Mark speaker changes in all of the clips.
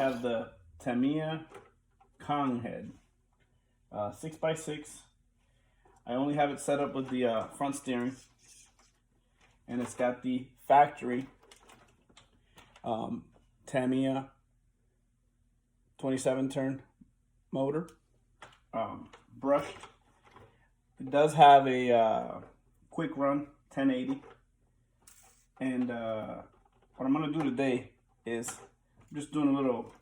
Speaker 1: have the Tamiya Kong Head, 6x6. I only have it set up with the front steering, and it's got the factory Tamiya 27 turn motor, brushed. It does have a quick run 1080, and what I'm gonna do today is I'm just doing a little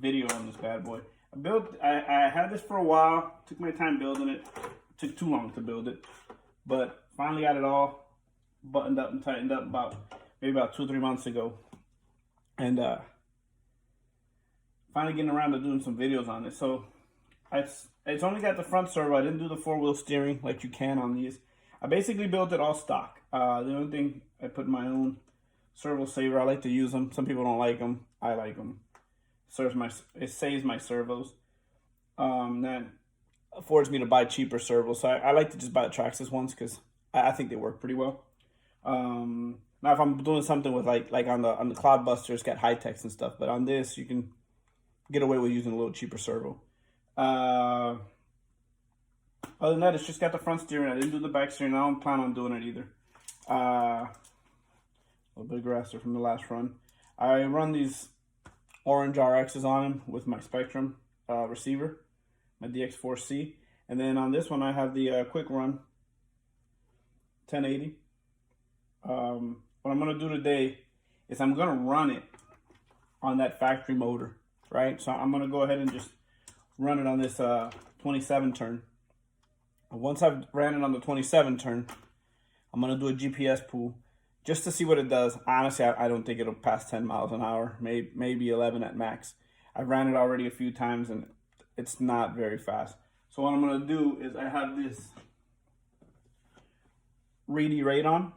Speaker 1: video on this bad boy. I had this for a while, took my time building it. It took too long to build it, but finally got it all buttoned up and tightened up maybe about 2 or 3 months ago, and finally getting around to doing some videos on it. So it's only got the front servo. I didn't do the 4-wheel steering like you can on these. I basically built it all stock. The only thing, I put my own servo saver. I like to use them. Some people don't like them. I like them. It saves my servos. That affords me to buy cheaper servos. So I like to just buy the Traxxas ones because I think they work pretty well. Now if I'm doing something with like on the Cloudbuster, it's got high techs and stuff, but on this you can get away with using a little cheaper servo. Other than that, it's just got the front steering. I didn't do the back steering. I don't plan on doing it either. A little bit of grass there from the last run. I run these orange RXs on them with my Spectrum receiver, my DX4C, and then on this one I have the quick run 1080. What I'm gonna do today is I'm gonna run it on that factory motor, right? So I'm gonna go ahead and just run it on this 27 turn. Once I've ran it on the 27 turn, I'm gonna do a GPS pull just to see what it does. Honestly, I don't think it'll pass 10 miles an hour, maybe 11 at max. I've ran it already a few times and it's not very fast. So what I'm gonna do is I have this Reedy Radon.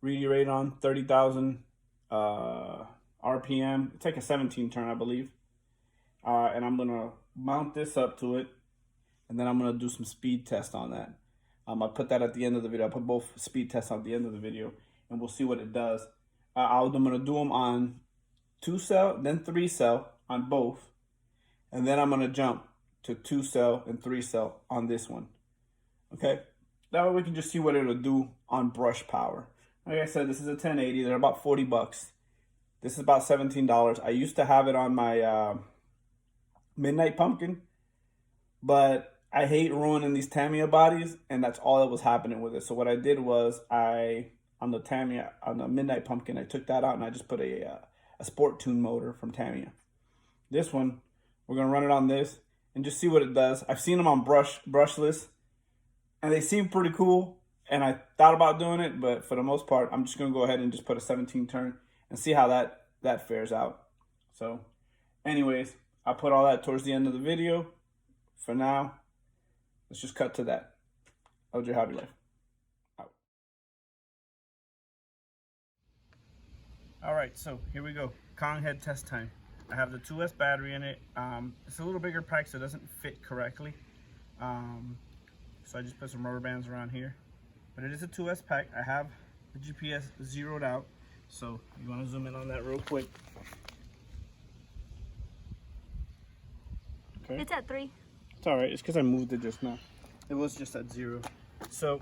Speaker 1: Reedy Radon, 30,000 RPM. It's like a 17 turn, I believe. And I'm gonna mount this up to it, and then I'm gonna do some speed tests on that. I'll put that at the end of the video. I'll put both speed tests at the end of the video, and we'll see what it does. I'm gonna do them on 2-cell, then 3-cell on both, and then I'm gonna jump to 2-cell and 3-cell on this one. Okay, that way we can just see what it'll do on brush power. Like I said, this is a 1080. They're about 40 bucks. This is about $17. I used to have it on my Midnight Pumpkin, but I hate ruining these Tamiya bodies, and that's all that was happening with it. So what I did was on the Midnight Pumpkin, I took that out and I just put a Sport Tune motor from Tamiya. This one, we're gonna run it on this and just see what it does. I've seen them on brushless, and they seem pretty cool, and I thought about doing it, but for the most part, I'm just gonna go ahead and just put a 17 turn and see how that fares out. So anyways, I'll put all that towards the end of the video. For now, let's just cut to that. How's your hobby life? Out. All right, so here we go. Kong Head test time. I have the 2S battery in it. It's a little bigger pack, so it doesn't fit correctly. So I just put some rubber bands around here. But it is a 2S pack. I have the GPS zeroed out. So you want to zoom in on that real quick. Okay.
Speaker 2: It's at 3.
Speaker 1: It's all right. It's because I moved it just now. It was just at 0. So,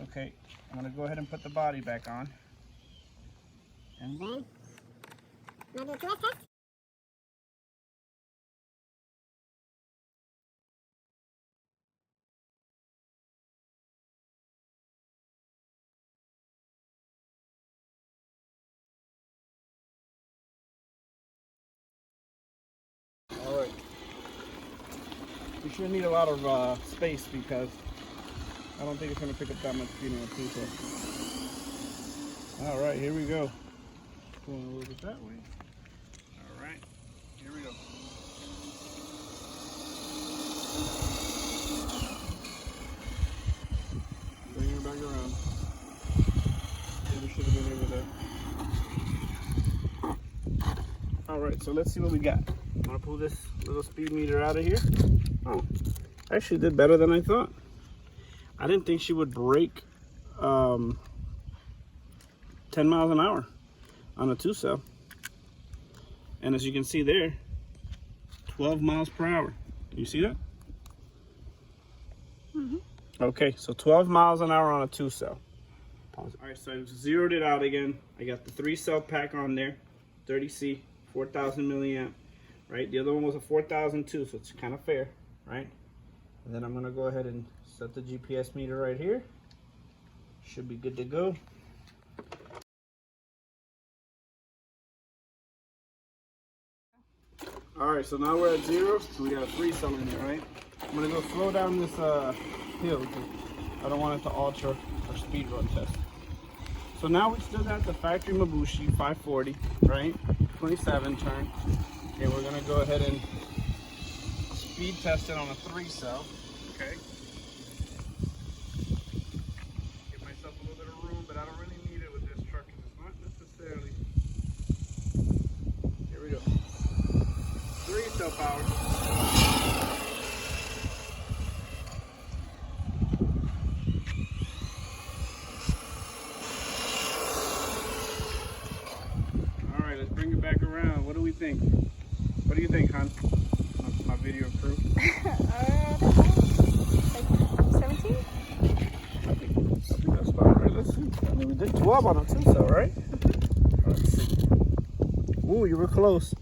Speaker 1: okay, I'm gonna go ahead and put the body back on. And then,
Speaker 2: Wanna do a 2S test?
Speaker 1: all right. We should need a lot of space because I don't think it's gonna pick up that much speed on the 2-cell. All right, here we go. Going a little bit that way. All right, here we go. Bring her back around. Maybe should have been over there. All right, so let's see what we got. I'm gonna pull this little speed meter out of here. Oh, actually did better than I thought. I didn't think she would break 10 10 miles an hour on a 2-cell. And as you can see there, 12 miles per hour. You see that?
Speaker 2: Mm-hmm.
Speaker 1: Okay, so 12 miles an hour on a 2-cell. All right, so I zeroed it out again. I got the 3-cell pack on there, 30C, 4,000 milliamp, right? The other one was a 4,002, so it's kind of fair, right? And then I'm gonna go ahead and set the GPS meter right here. Should be good to go. All right, so now we're at 0. So we got a 3-cell in there, right? I'm gonna go slow down this hill because I don't want it to alter our speed run test. So now we still got the factory Mabushi 540, right? 27 turn. And we're gonna go ahead and speed test it on a 3-cell, okay? Give myself a little bit of room, but I don't really need it with this truck because it's not necessarily. Here we go. 3-cell power. All right, let's bring it back around. What do we think? What do you think, hon? My video crew.
Speaker 2: Like 17?
Speaker 1: I think that's about right. Let's see. I mean, we did 12 on a 2-cell, right? Let's see. Ooh, you were close.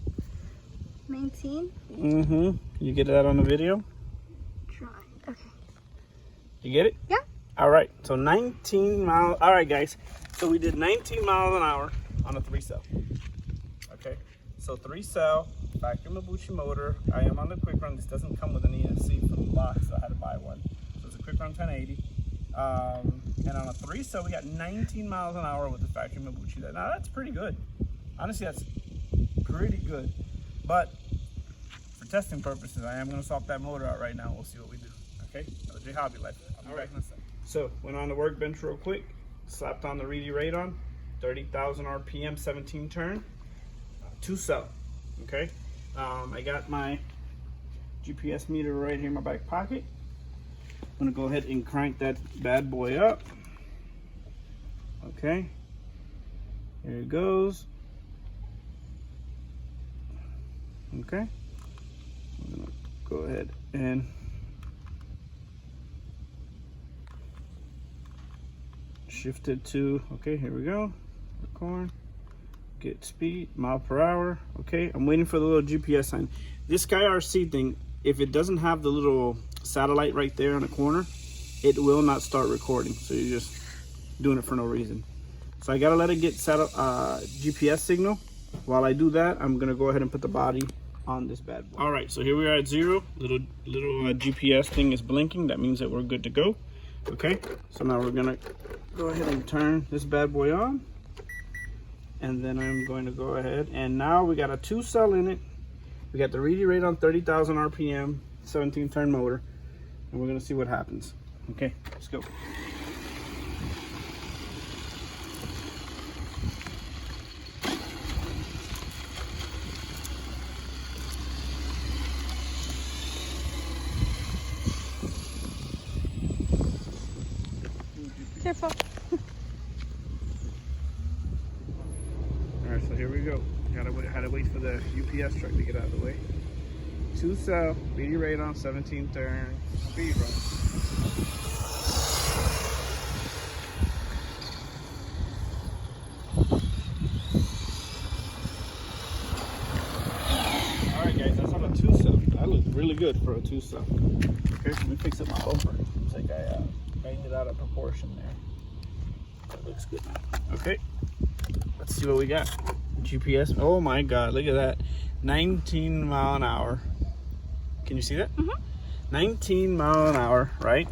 Speaker 2: 19?
Speaker 1: Mm-hmm. You get that on the video?
Speaker 2: Trying. Okay.
Speaker 1: You get it?
Speaker 2: Yeah.
Speaker 1: All right. So 19 miles. All right, guys. So we did 19 miles an hour on a 3-cell. Okay. So 3-cell, factory Mabushi motor. I am on the quick run. This doesn't come with an ESC for the box, so I had to buy one. So it's a quick run 1080. And on a 3-cell, we got 19 miles an hour with the factory Mabushi. Now that's pretty good. Honestly, that's pretty good. But for testing purposes, I am going to swap that motor out right now. We'll see what we do. Okay? LJ Hobby Life. All right. So went on the workbench real quick. Slapped on the Reedy Radon, 30,000 RPM, 17 turn, 2-cell. Okay. I got my GPS meter right here in my back pocket. I'm gonna go ahead and crank that bad boy up. Okay. Here it goes. Okay. I'm gonna go ahead and shift it to, okay, here we go. Record. Get speed, mile per hour. Okay, I'm waiting for the little GPS sign. This Sky RC thing, if it doesn't have the little satellite right there in the corner, it will not start recording. So you're just doing it for no reason. So I gotta let it get GPS signal. While I do that, I'm gonna go ahead and put the body on this bad boy. All right, so here we are at 0. Little GPS thing is blinking. That means that we're good to go. Okay, so now we're gonna go ahead and turn this bad boy on. And then I'm going to go ahead, and now we got a 2-cell in it. We got the Reedy Radon 30,000 RPM, 17 turn motor, and we're gonna see what happens. Okay, let's go.
Speaker 2: Careful.
Speaker 1: All right, so here we go. Had to wait for the UPS truck to get out of the way. 2-cell, Reedy Radon, 17 turn, speed run. All right, guys, that's on a 2-cell. That looks really good for a 2-cell. Okay, let me fix up my bumper. Looks like I banged it out of proportion there. That looks good now. Okay, let's see what we got. GPS. Oh my God, look at that. 19 mile an hour. Can you see that?
Speaker 2: Mm-hmm.
Speaker 1: 19 mile an hour, right?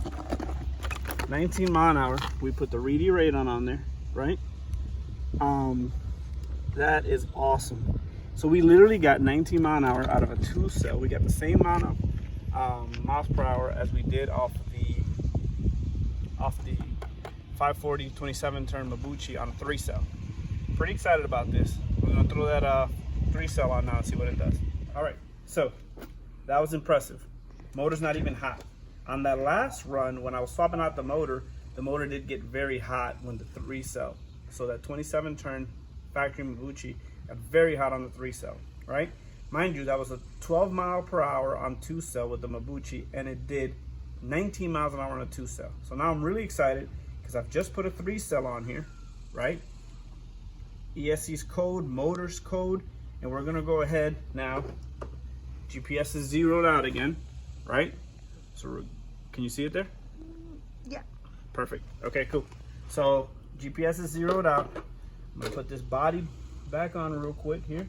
Speaker 1: 19 mile an hour. We put the Reedy Radon on there, right? That is awesome. So we literally got 19 mile an hour out of a 2-cell. We got the same amount of miles per hour as we did off the 540 27 turn Mabushi on a 3-cell. Pretty excited about this. We're gonna throw that 3-cell on now and see what it does. All right, so that was impressive. Motor's not even hot. On that last run, when I was swapping out the motor did get very hot when the 3-cell So that 27 turn factory mabushi got very hot on the 3-cell, right? Mind you, that was a 12 mile per hour on 2-cell with the mabushi, and it did 19 miles an hour on a 2-cell. So now I'm really excited because I've just put a 3-cell on here, right? ESC's code, motor's code, and we're gonna go ahead now. GPS is zeroed out again, right? So can you see it there?
Speaker 2: Yeah.
Speaker 1: Perfect. Okay, cool. So GPS is zeroed out. I'm gonna put this body back on real quick here.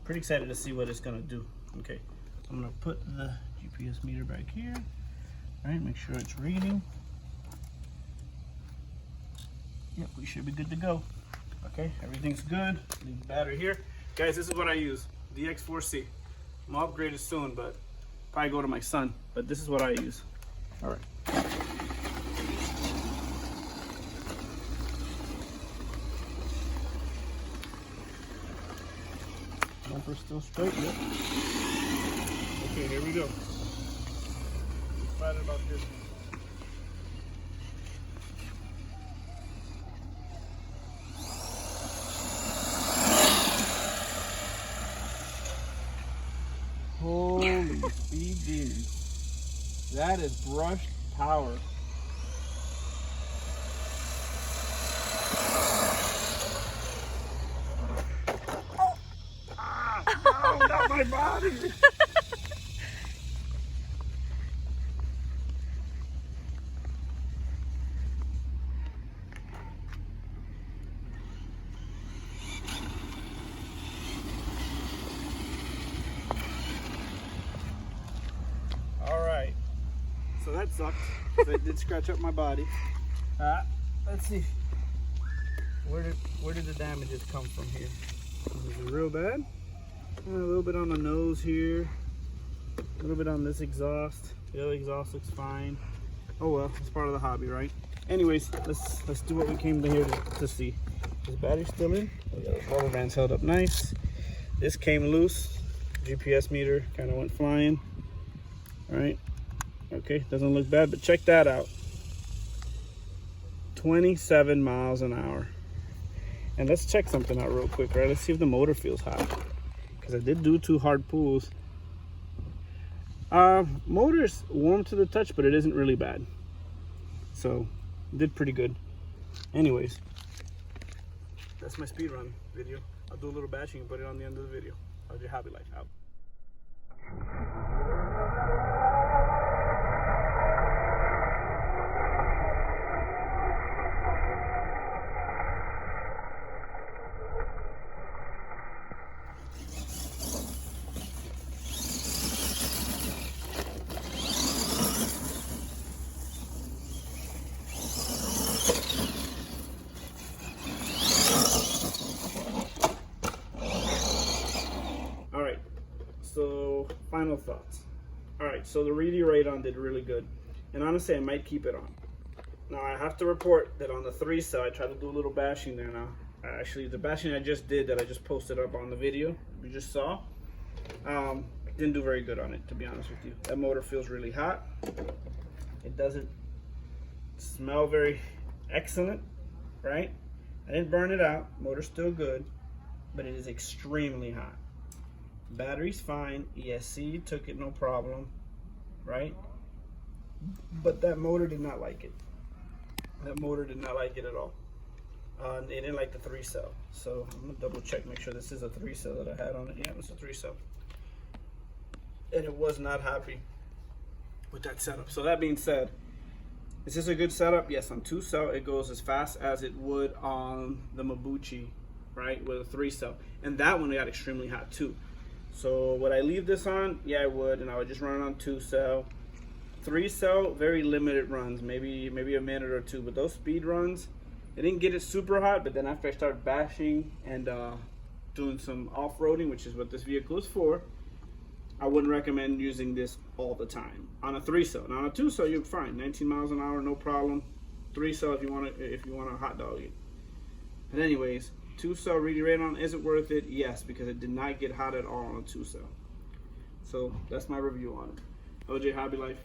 Speaker 1: Pretty excited to see what it's gonna do. Okay, I'm gonna put the GPS meter back here. All right, make sure it's reading. Yep, we should be good to go. Okay, everything's good. Leave the battery here. Guys, this is what I use, the X4C. I'm upgraded soon, but probably go to my son, but this is what I use. All right. Bumper still straight, yep. Okay, here we go. Excited about this. Holy speed demons. That is brushed power. Oh, not my body. All right. So that sucked. So it did scratch up my body. Let's see. Where did the damages come from here? Is it real bad? A little bit on the nose here, a little bit on this exhaust. The other exhaust looks fine. Oh well, it's part of the hobby, right? Anyways, let's do what we came to here to see. This battery's still in. We got the rubber bands held up nice. This came loose. GPS meter kind of went flying. All right. Okay, doesn't look bad, but check that out. 27 miles an hour. And let's check something out real quick, right? Let's see if the motor feels hot. I did do 2 hard pulls. Motor's warm to the touch, but it isn't really bad. So, did pretty good. Anyways, that's my speed run video. I'll do a little bashing and put it on the end of the video. How's your hobby life? Out. So, final thoughts. Alright, so the Reedy Radon did really good. And honestly, I might keep it on. Now, I have to report that on the 3-cell, I tried to do a little bashing there now. Actually, the bashing I just did that I just posted up on the video, you just saw, didn't do very good on it, to be honest with you. That motor feels really hot. It doesn't smell very excellent, right? I didn't burn it out. Motor's still good, but it is extremely hot. Battery's fine. ESC took it no problem, right? But that motor did not like it. That motor did not like it at all. It didn't like the 3-cell. So I'm gonna double check, make sure this is a 3-cell that I had on it. Yeah, it's a 3-cell. And it was not happy with that setup. So that being said, is this a good setup? Yes, on 2-cell it goes as fast as it would on the mabushi, right, with a 3-cell. And that one got extremely hot too. So would I leave this on? Yeah, I would, and I would just run it on 2-cell. 3-cell, very limited runs, maybe a minute or two. But those speed runs, it didn't get it super hot. But then after I started bashing and doing some off-roading, which is what this vehicle is for, I wouldn't recommend using this all the time. On a 3-cell. Now on a 2-cell you're fine. 19 miles an hour, no problem. 3-cell if you want to hot dog it. But anyways, 2-cell Reedy Radon, is it worth it? Yes, because it did not get hot at all on a 2-cell. So that's my review on it. OJ Hobby Life.